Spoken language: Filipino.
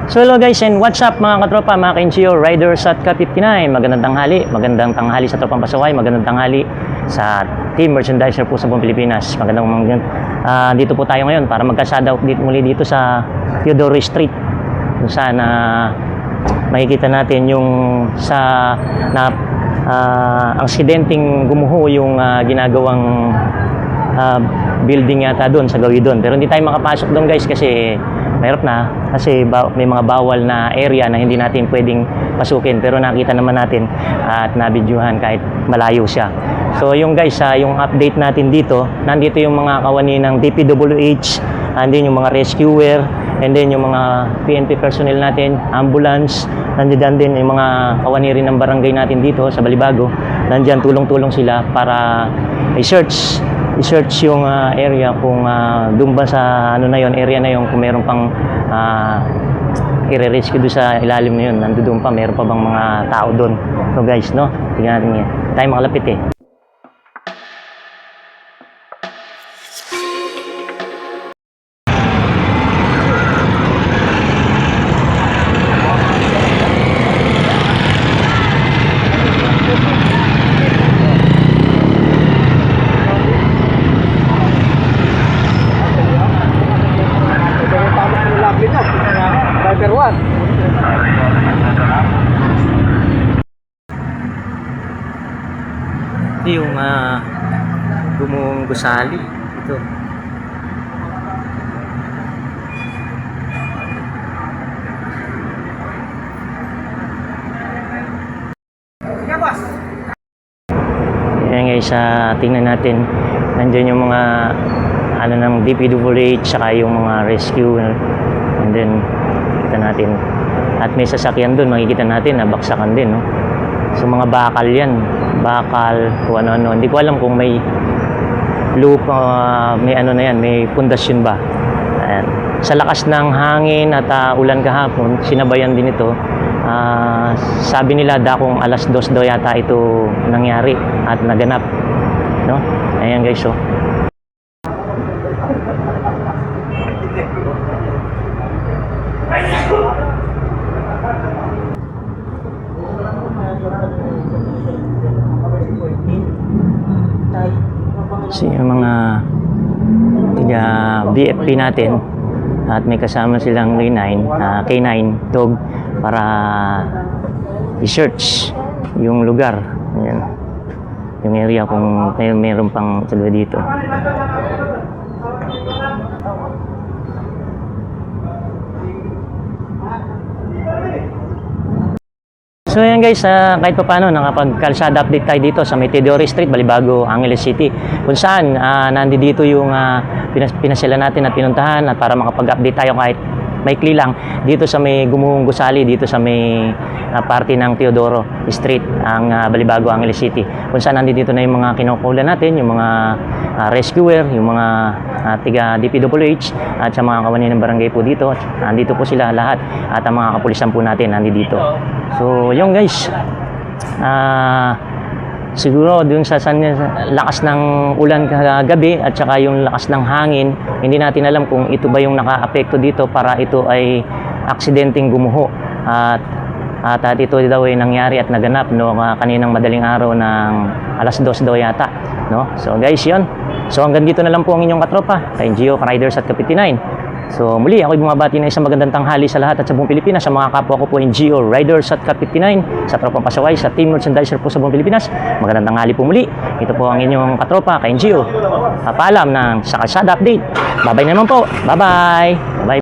So hello guys and what's up mga katropa, mga ka-NGO riders at ka-59. Magandang tanghali sa Tropang Pasaway, magandang tanghali sa Team Merchandiser po sa buong Pilipinas. Dito po tayo ngayon para magka-shadow update muli dito sa Teodoro Street. Kung saan makikita natin yung aksidenteng gumuho yung ginagawang building yata doon sa gawin doon. Pero hindi tayo makapasok doon guys kasi mahirap na kasi may mga bawal na area na hindi natin pwedeng pasukin, pero nakita naman natin at nabidyuhan kahit malayo siya. So yung guys, yung update natin dito, nandito yung mga kawani ng DPWH, andin yung mga rescuer, and then yung mga PNP personnel natin, ambulance, nandiyan din yung mga kawani rin ng barangay natin dito sa Balibago. Nandiyan tulong-tulong sila para i-search yung area kung doon ba sa area na yon, kung meron pang i-rescue doon sa ilalim na yun, nandoon pa, meron pa bang mga tao doon. So guys, no, tingnan natin yan. Tayo makalapit eh. Ito yung gumuhong gusali ito. Ayan guys, tingnan natin. Nandiyan yung mga ng DPWH saka yung mga rescue, and then kita natin at may sasakyan doon, makikita natin na baksakan din, no? So mga bakal yan, kung ano-ano. Hindi ko alam kung may loop, may na yan, may pundasyon ba. Ayan. Sa lakas ng hangin at ulan kahapon, sinabayan din ito. Sabi nila dakong alas 2 daw yata ito nangyari at naganap, no? Ayan guys, so yung mga tiga BFP natin at may kasama silang K9 dog para i-search yung lugar. Ayan. Yung area kung mayroon pang talaga dito. So ayan guys, kahit pa paano nakapag-kalsada update tayo dito sa Teodoro Street, Balibago, Angeles City, kung saan nandito yung pinasila natin at pinuntahan at para makapag-update tayo kahit maikli lang dito sa may gumuhong gusali dito sa may parte ng Teodoro Street, ang Balibago, Angeles City, kung saan nandito na yung mga kinukulan natin, yung mga rescuer, yung mga tiga DPWH at sa mga kawani ng barangay po dito. Nandito po sila lahat at ang mga kapulisan po natin nandito. So yung guys, siguro dun sa lakas ng ulan kagabi at saka yung lakas ng hangin, hindi natin alam kung ito ba yung naka-apekto dito para ito ay aksidenteng gumuho at ito daw ay nangyari at naganap, no, kaninang madaling araw ng alas 2 daw yata, no? So guys, yun. So hanggang dito na lang po ang inyong katropa, ka-NGO, ka-riders at ka-59. So muli, ako'y bumabati na isang magandang tanghali sa lahat at sa buong Pilipinas, sa mga kapwa ko po NGO, riders at ka-59, sa Tropang Pasaway, sa Team Merchandiser po sa buong Pilipinas. Magandang tanghali po muli. Ito po ang inyong katropa, ka-NGO. Papaalam ng sa kalsada update. Bye-bye naman po. Bye-bye. Bye-bye.